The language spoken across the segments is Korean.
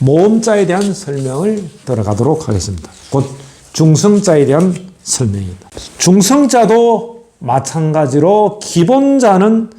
모음자에 대한 설명을 들어가도록 하겠습니다. 곧 중성자에 대한 설명입니다. 중성자도 마찬가지로 기본자는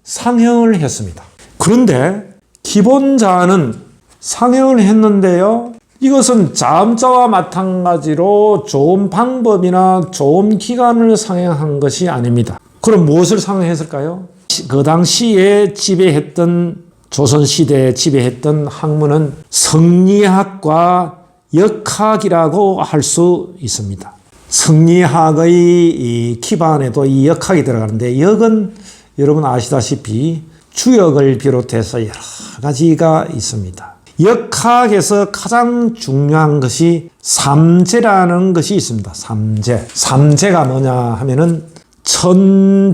상형을 했습니다. 그런데 기본자는 상형을 했는데요. 이것은 자음자와 마찬가지로 좋은 방법이나 좋은 기간을 상형한 것이 아닙니다. 그럼 무엇을 상형했을까요? 그 당시에 지배했던 조선시대에 지배했던 학문은 성리학과 역학이라고 할 수 있습니다. 성리학의 이 기반에도 이 역학이 들어가는데 역은 여러분 아시다시피 주역을 비롯해서 여러 가지가 있습니다. 역학에서 가장 중요한 것이 삼재라는 것이 있습니다. 삼재. 삼재가 뭐냐 하면은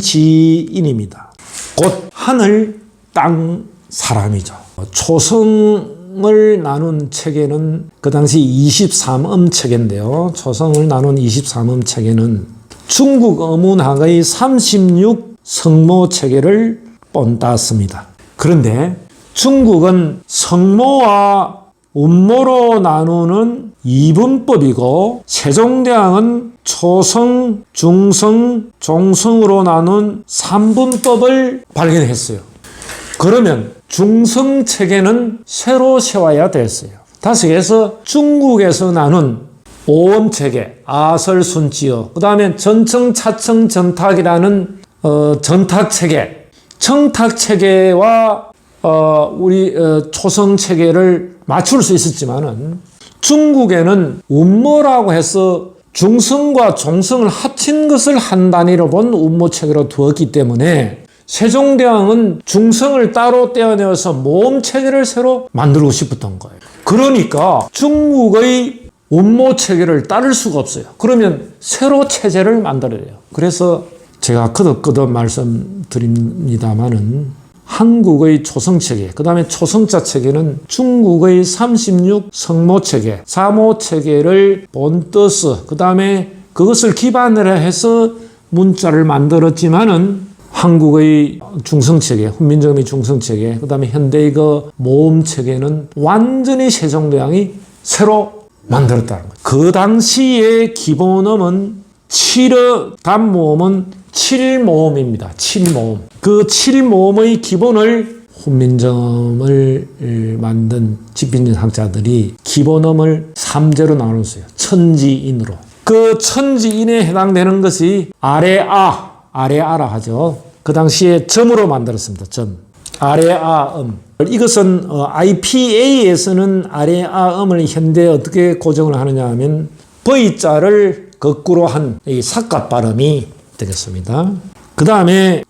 천지인입니다. 곧 하늘, 땅, 사람이죠. 초성을 나눈 체계는 그 당시 23음 체계인데요. 초성을 나눈 23음 체계는 중국 어문학의 36 성모 체계를 본땄습니다. 그런데 중국은 성모와 음모로 나누는 이분법이고 세종대왕은 초성, 중성, 종성으로 나눈 삼분법을 발견했어요. 그러면 중성 체계는 새로 세워야 됐어요. 다시 해서 중국에서 나눈 오음 체계, 아설순지어, 그 다음에 전청, 차청, 전탁이라는 전탁 체계, 청탁 체계와 우리 초성 체계를 맞출 수 있었지만은 중국에는 운모라고 해서 중성과 종성을 합친 것을 한 단위로 본 운모 체계로 두었기 때문에 세종대왕은 중성을 따로 떼어내어서 모음 체계를 새로 만들고 싶었던 거예요. 그러니까 중국의 운모 체계를 따를 수가 없어요. 그러면 새로 체제를 만들어야 돼요. 그래서 제가 거듭거듭 말씀드립니다마는 한국의 초성체계, 그 다음에 초성자 체계는 중국의 36 성모체계, 사모체계를 본떠서 그 다음에 그것을 기반으로 해서 문자를 만들었지만은 한국의 중성체계, 훈민정음의 중성체계, 그 다음에 현대의 그 모음체계는 완전히 세종대왕이 새로 만들었다는 거예요. 그 당시의 기본음은 단모음은 7모음입니다. 7모음. 그 7모음의 기본을 훈민정음을 만든 집필진 학자들이 기본음을 3제로 나눴어요. 천지인으로. 그 천지인에 해당되는 것이 아래아라 하죠. 그 당시에 점으로 만들었습니다. 점. 아래아음. 이것은 IPA에서는 아래아음을 현대에 어떻게 고정을 하느냐 하면 V자를 거꾸로 한 이 삭갓 발음이 되겠습니다. 그 다음에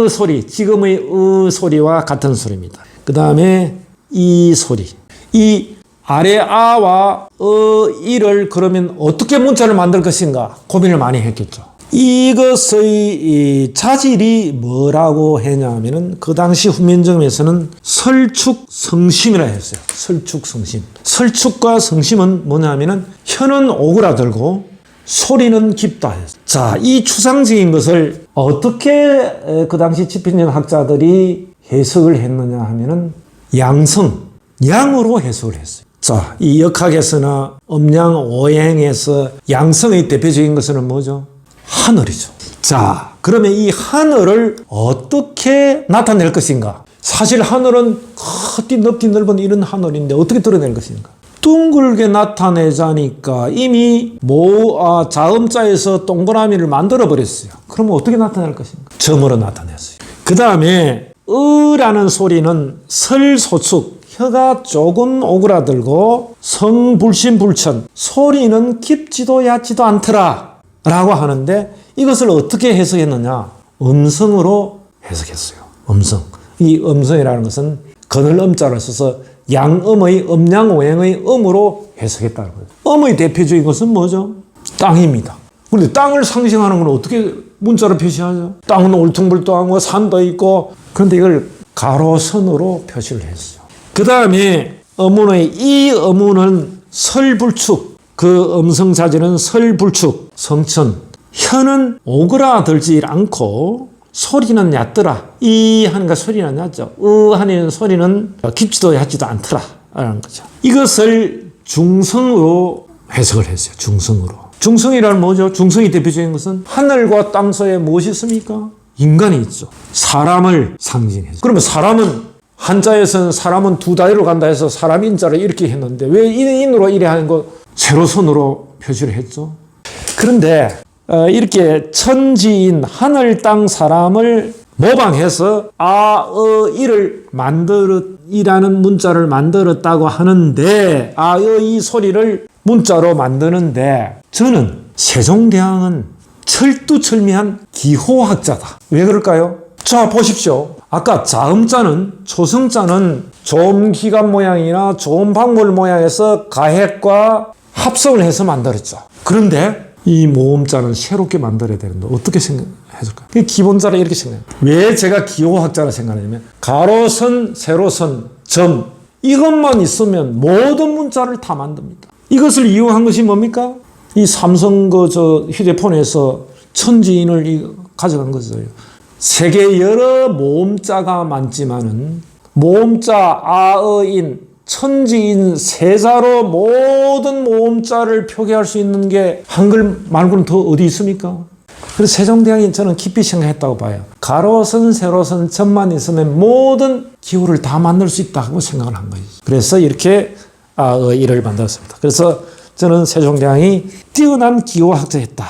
소리, 지금의 소리와 같은 소리입니다. 그 다음에 이 소리. 이 아래아와 이를 그러면 어떻게 문자를 만들 것인가 고민을 많이 했겠죠. 이것의 자질이 뭐라고 했냐면은 그 당시 훈민정음에서는 설축성심이라 했어요. 설축성심. 설축과 성심은 뭐냐면은 혀는 오그라들고 소리는 깊다 했어요. 자, 이 추상적인 것을 어떻게 그 당시 집필진 학자들이 해석을 했느냐 하면은 양으로 해석을 했어요. 자, 이 역학에서나 음양 오행에서 양성의 대표적인 것은 뭐죠? 하늘이죠. 자, 그러면 이 하늘을 어떻게 나타낼 것인가? 사실 하늘은 높이 넓은 이런 하늘인데 어떻게 드러낼 것인가? 둥글게 나타내자니까 이미 자음자에서 동그라미를 만들어 버렸어요. 그러면 어떻게 나타낼 것인가? 점으로 나타냈어요. 그 다음에 으라는 소리는 설소축, 혀가 조금 오그라들고 성불신불천, 소리는 깊지도 얕지도 않더라 라고 하는데 이것을 어떻게 해석했느냐? 음성으로 해석했어요. 음성. 이 음성이라는 것은 거늘 음자를 써서 양음의 음양오행의 음으로 해석했다는 거예요. 음의 대표적인 것은 뭐죠? 땅입니다. 그런데 땅을 상징하는 건 어떻게 문자로 표시하죠? 땅은 울퉁불퉁하고 산도 있고, 그런데 이걸 가로선으로 표시를 했어요. 그 다음에 이 어문은 설불축, 그 음성 자질은 설불축, 성천. 혀는 오그라들지 않고 소리는 얕더라. 이 하니까 소리는 얕죠. 하는 소리는 깊지도 얕지도 않더라 있다라는 거죠. 이것을 중성으로 해석을 했어요. 중성으로. 중성이란 뭐죠? 중성이 대표적인 것은 하늘과 땅 사이에 무엇이 있습니까? 인간이 있죠. 사람을 상징해서. 그러면 사람은 한자에서는 사람은 두 다리로 간다 해서 사람 인자를 이렇게 했는데 왜 인으로 이래 하는 거 세로선으로 표시를 했죠? 그런데 이렇게 천지인 하늘 땅 사람을 모방해서 이를 이라는 문자를 만들었다고 하는데 이 소리를 문자로 만드는데 저는 세종대왕은 철두철미한 기호학자다. 왜 그럴까요? 자, 보십시오. 아까 자음자는 초성자는 좋은 기관 모양이나 좋은 박물 모양에서 가획과 합성을 해서 만들었죠. 그런데 이 모음자는 새롭게 만들어야 되는데 어떻게 생각했을까요? 기본자를 이렇게 생각해요. 왜 제가 기호학자라 생각하냐면 가로선, 세로선, 점 이것만 있으면 모든 문자를 다 만듭니다. 이것을 이용한 것이 뭡니까? 이 삼성 휴대폰에서 천지인을 가져간 것이에요. 세계 여러 모음자가 많지만은 모음자 아어인 천지인 세자로 모든 모음자를 표기할 수 있는 게 한글 말고는 더 어디 있습니까? 그래서 세종대왕이 저는 깊이 생각했다고 봐요. 가로선, 세로선, 점만 있으면 모든 기호를 다 만들 수 있다고 생각을 한 거죠. 그래서 이렇게 이를 만들었습니다. 그래서 저는 세종대왕이 뛰어난 기호학자였다.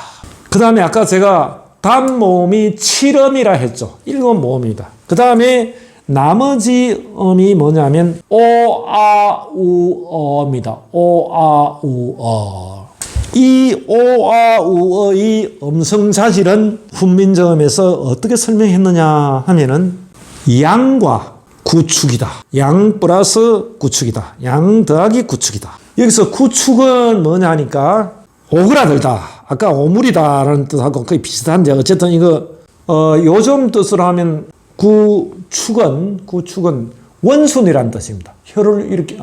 그 다음에 아까 제가 단모음이 7음이라 했죠. 1음 모음입니다. 그 다음에 나머지 음이 뭐냐면 오, 아, 우, 어입니다. 오, 아, 우, 어. 이 오, 아, 우, 어의 음성자질은 훈민정음에서 어떻게 설명했느냐 하면은 양과 구축이다. 양 플러스 구축이다. 양 더하기 구축이다. 여기서 구축은 뭐냐 하니까 오그라들다. 아까 오물이다라는 뜻하고 거의 비슷한데 어쨌든 이거 요즘 뜻으로 하면 구축은 원순이라는 뜻입니다. 혀를 이렇게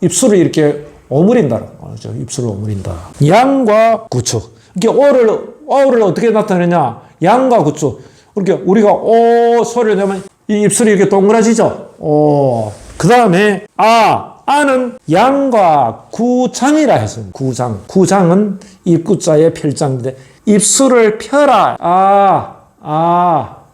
입술을 이렇게 오므린다. 입술을 오므린다. 양과 구축. 이렇게 오를 어떻게 나타내냐? 양과 구축. 이렇게 우리가 오 소리를 내면 이 입술이 이렇게 동그라지죠. 오. 그 다음에 아는 양과 구장이라 했습니다. 구장은 입구자의 필장인데 입술을 펴라.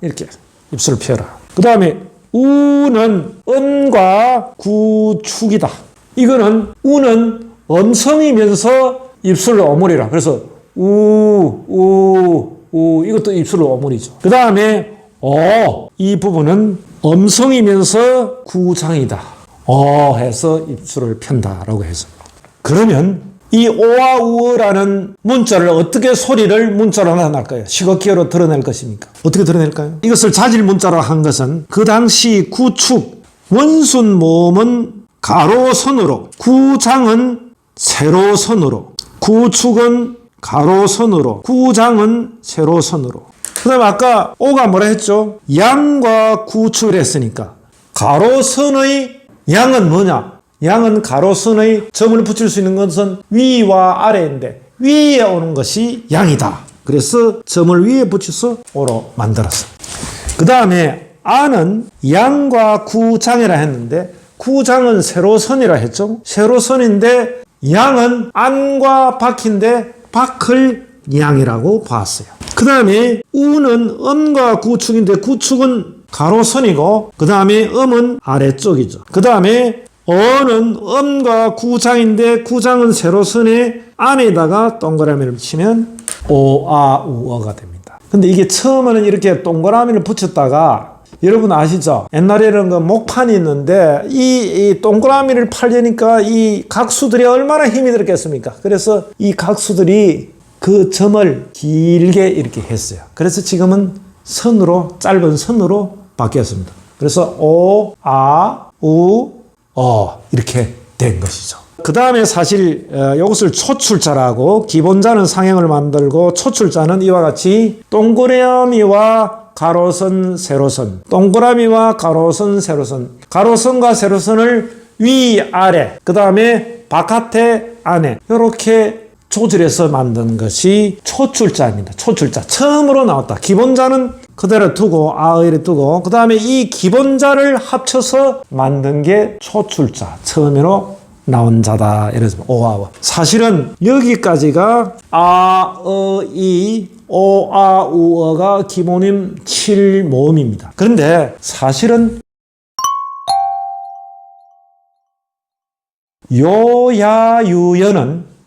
이렇게 입술을 펴라. 그 다음에 우는 은과 구축이다. 이거는 우는 음성이면서 입술을 오므리라. 그래서 이것도 입술을 오므리죠. 그 다음에 이 부분은 음성이면서 구장이다. 해서 입술을 편다라고 해서. 그러면 이 오와 우어라는 문자를 어떻게 소리를 문자로 나타낼까요? 시각기호로 드러낼 것입니까? 어떻게 드러낼까요? 이것을 자질 문자로 한 것은 그 당시 구축, 원순 모음은 가로선으로, 구장은 세로선으로, 구축은 가로선으로, 구장은 세로선으로. 그 다음에 아까 오가 뭐라 했죠? 양과 구축을 했으니까 가로선의 양은 뭐냐? 양은 가로선의 점을 붙일 수 있는 것은 위와 아래인데 위에 오는 것이 양이다. 그래서 점을 위에 붙여서 오로 만들었어. 그 다음에 아는 양과 구장이라 했는데 구장은 세로선이라 했죠. 세로선인데 양은 안과 박인데 박을 양이라고 봤어요. 그 다음에 우는 음과 구축인데 구축은 가로선이고 그 다음에 음은 아래쪽이죠. 그 다음에 어는 음과 구장인데 구장은 세로선의 안에다가 동그라미를 치면 오, 아, 우, 어가 됩니다. 근데 이게 처음에는 이렇게 동그라미를 붙였다가 여러분 아시죠? 옛날에는 그 목판이 있는데 이 동그라미를 팔려니까 이 각수들이 얼마나 힘이 들었겠습니까? 그래서 이 각수들이 그 점을 길게 이렇게 했어요. 그래서 지금은 선으로, 짧은 선으로 바뀌었습니다. 그래서 오, 아, 우, 이렇게 된 것이죠. 그 다음에 사실 이것을 초출자라고, 기본자는 상형을 만들고 초출자는 이와 같이 동그라미와 가로선, 세로선, 동그라미와 가로선, 세로선, 가로선과 세로선을 위, 아래, 그 다음에 바깥에, 안에 이렇게 조절해서 만든 것이 초출자입니다. 초출자. 처음으로 나왔다. 기본자는 그대로 두고 아의를 두고 그 다음에 이 기본자를 합쳐서 만든 게 초출자. 처음으로 나온 자다. 예를 들면 오아와. 사실은 여기까지가 아, 어, 이, 오, 아, 우, 어가 기본임 7모음입니다. 그런데 사실은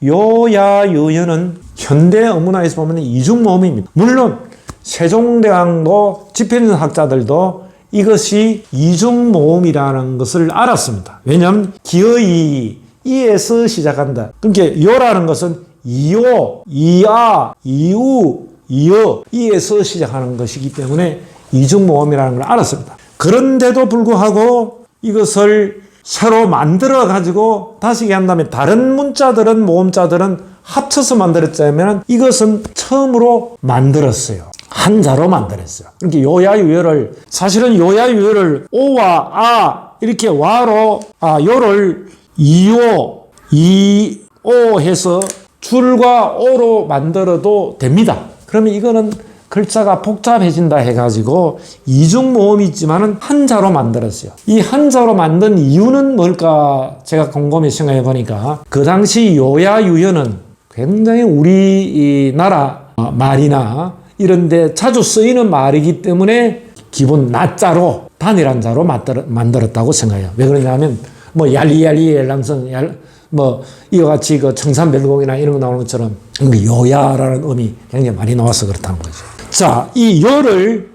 요야유연은 현대 어문화에서 보면 이중모음입니다. 물론 세종대왕도 집현학자들도 이것이 이중모음이라는 것을 알았습니다. 왜냐하면 기어이 이에서 시작한다. 그러니까 요라는 것은 이오, 이아, 이우, 이어 이에서 시작하는 것이기 때문에 이중모음이라는 걸 알았습니다. 그런데도 불구하고 이것을 새로 만들어 가지고 다시 얘기한다면 다른 문자들은 모음자들은 합쳐서 만들었자면 이것은 처음으로 만들었어요. 한자로 만들었어요. 그러니까 요야유여를 사실은 요야유여를 오와 아 이렇게 와로 요를 이오 이오 해서 줄과 오로 만들어도 됩니다. 그러면 이거는 글자가 복잡해진다 해가지고 이중모음이 있지만은 한자로 만들었어요. 이 한자로 만든 이유는 뭘까 제가 곰곰이 생각해 보니까 그 당시 요야유연은 굉장히 우리나라 말이나 이런데 자주 쓰이는 말이기 때문에 기본 낮자로 단일한 자로 만들었다고 생각해요. 왜 그러냐면 뭐 얄리얄리 얄랑성 뭐 이와 같이 그 청산별곡이나 이런 거 나오는 것처럼 요야라는 음이 굉장히 많이 나와서 그렇다는 거죠. 자, 이 요를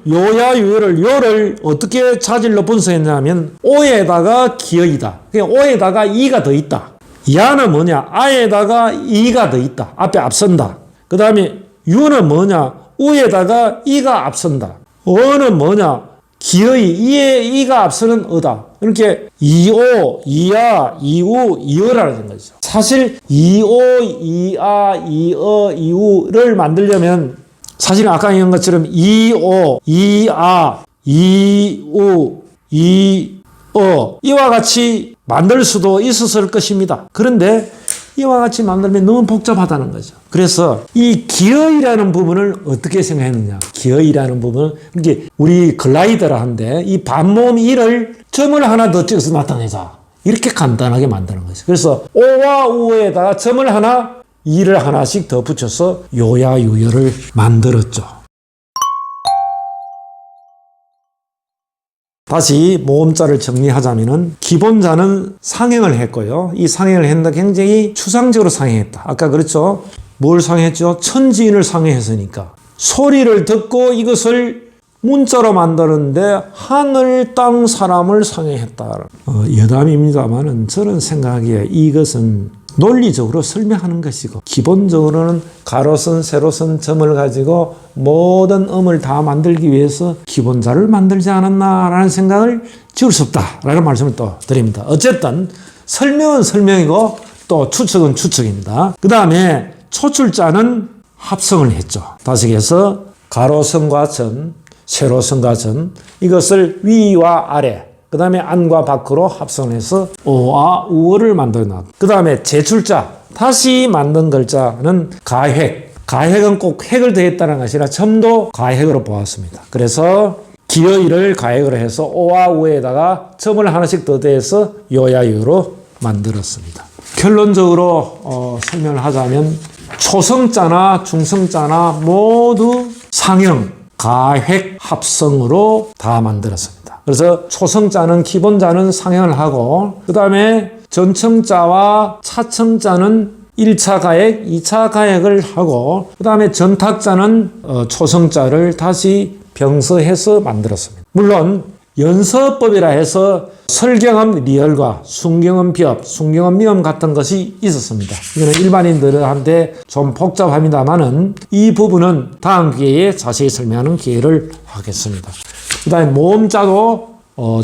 어떻게 자질로 분석했냐면 오에다가 기어이다. 그냥 오에다가 이가 더 있다. 야는 뭐냐? 아에다가 이가 더 있다. 앞에 앞선다. 그 다음에 유는 뭐냐? 우에다가 이가 앞선다. 어는 뭐냐? 기어이 이에 이가 앞서는 어다. 이렇게 이오, 이야, 이우, 이어라는 거죠. 사실 이오, 이아, 이어, 이우를 만들려면 사실 아까 얘기한 것처럼 이오, 이아, 이우, 이어 이와 같이 만들 수도 있었을 것입니다. 그런데 이와 같이 만들면 너무 복잡하다는 거죠. 그래서 이 기어이라는 부분을 어떻게 생각했느냐. 기어이라는 부분은 이게 우리 글라이더라 한데 이 반모음 이를 점을 하나 더 찍어서 나타내자. 이렇게 간단하게 만드는 거죠. 그래서 오와 우에다가 점을 하나 이를 하나씩 더 붙여서 요야유여를 만들었죠. 다시 모음자를 정리하자면은 기본자는 상행을 했고요. 이 상행을 했는데 굉장히 추상적으로 상행했다. 아까 그렇죠? 뭘 상행했죠? 천지인을 상행했으니까. 소리를 듣고 이것을 문자로 만드는데 하늘, 땅, 사람을 상행했다. 여담입니다만은 저는 생각하기에 이것은 논리적으로 설명하는 것이고 기본적으로는 가로선, 세로선, 점을 가지고 모든 음을 다 만들기 위해서 기본자를 만들지 않았나라는 생각을 지울 수 없다라는 말씀을 또 드립니다. 어쨌든 설명은 설명이고 또 추측은 추측입니다. 그 다음에 초출자는 합성을 했죠. 다시 해서 가로선과 점, 세로선과 점 이것을 위와 아래 그 다음에 안과 밖으로 합성해서 오와 우어를 만들어 놨고 그 다음에 제출자 다시 만든 글자는 가획. 가획은 꼭 획을 더했다는 것이 아니라 점도 가획으로 보았습니다. 그래서 기어이를 가획으로 해서 오와 우에다가 점을 하나씩 더 더해서 요야유로 만들었습니다. 결론적으로 설명을 하자면 초성자나 중성자나 모두 상형, 가획, 합성으로 다 만들었습니다. 그래서 초성자는 기본자는 상형을 하고 그 다음에 전청자와 차청자는 1차 가획, 2차 가획을 하고 그 다음에 전탁자는 초성자를 다시 병서해서 만들었습니다. 물론 연서법이라 해서 설경음 리얼과 순경음 비업, 순경음 미음 같은 것이 있었습니다. 이거는 일반인들한테 좀 복잡합니다만은 이 부분은 다음 기회에 자세히 설명하는 기회를 하겠습니다. 그 다음에 모음자도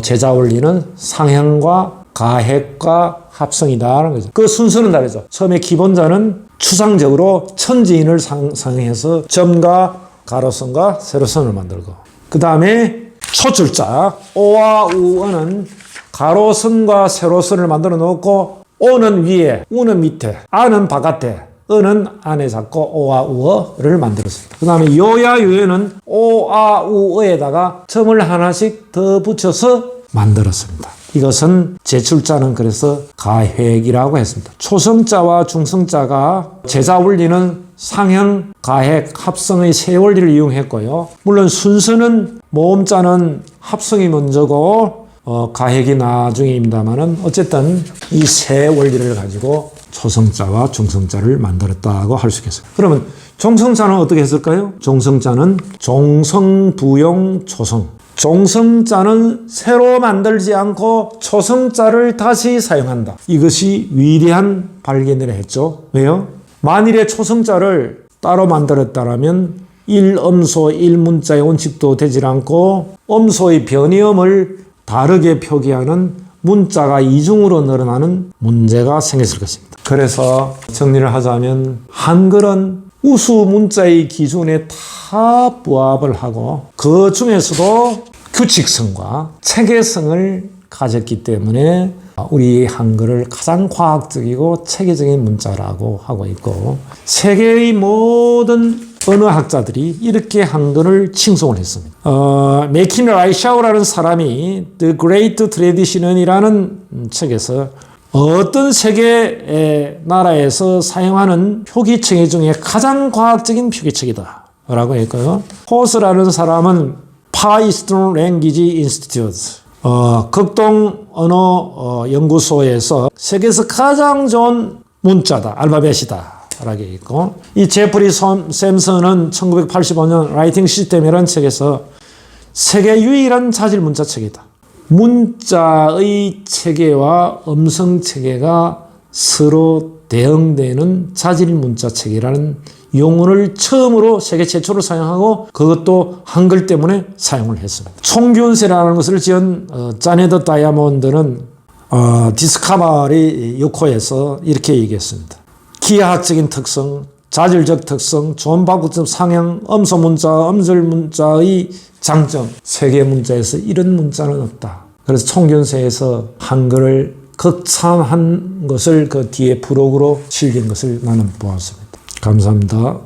제자 원리는 상형과 가획과 합성이다라는 거죠. 그 순서는 다르죠. 처음에 기본자는 추상적으로 천지인을 상행해서 점과 가로선과 세로선을 만들고 그 다음에 초출자 오와 우어는 가로선과 세로선을 만들어 놓고 오는 위에 우는 밑에 아는 바깥에 어는 안에 잡고 오아 우어를 만들었습니다. 그 다음에 요야 유에는 오아 우어에다가 점을 하나씩 더 붙여서 만들었습니다. 이것은 제출자는 그래서 가획이라고 했습니다. 초성자와 중성자가 제자 원리는 상형, 가획, 합성의 세 원리를 이용했고요. 물론 순서는 모음자는 합성이 먼저고 가획이 나중입니다만은 어쨌든 이 세 원리를 가지고 초성자와 중성자를 만들었다고 할 수 있겠어요. 그러면 종성자는 어떻게 했을까요? 종성자는 종성부용 초성. 종성자는 새로 만들지 않고 초성자를 다시 사용한다. 이것이 위대한 발견을 했죠. 왜요? 만일에 초성자를 따로 만들었다면 1음소 1문자의 원칙도 되질 않고 음소의 변이음을 다르게 표기하는 문자가 이중으로 늘어나는 문제가 생겼을 것입니다. 그래서 정리를 하자면 한글은 우수 문자의 기준에 다 부합을 하고 그 중에서도 규칙성과 체계성을 가졌기 때문에 우리 한글을 가장 과학적이고 체계적인 문자라고 하고 있고 세계의 모든 언어학자들이 이렇게 한글을 칭송을 했습니다. 메킨 라이샤오라는 사람이 The Great Tradition이라는 책에서 어떤 세계 나라에서 사용하는 표기체계 중에 가장 과학적인 표기체계다 라고 했고요. 호스라는 사람은 Far Eastern Language Institute 극동 언어 연구소에서 세계에서 가장 좋은 문자다, 알파벳이다 라고 있고, 이 제프리 샘슨은 1985년 라이팅 시스템이라는 책에서 세계 유일한 자질 문자 체계다. 문자의 체계와 음성 체계가 서로 대응되는 자질 문자 체계라는 용어를 처음으로 세계 최초로 사용하고 그것도 한글 때문에 사용을 했습니다. 총균세라는 것을 지은 자네드 다이아몬드는 디스커버리 6호에서 이렇게 얘기했습니다. 기하학적인 특성, 자질적 특성, 존박국적 상형, 음소 문자, 음절 문자의 장점, 세계 문자에서 이런 문자는 없다. 그래서 총균세에서 한글을 극찬한 것을 그 뒤에 부록으로 실긴 것을 나는 보았습니다. 감사합니다.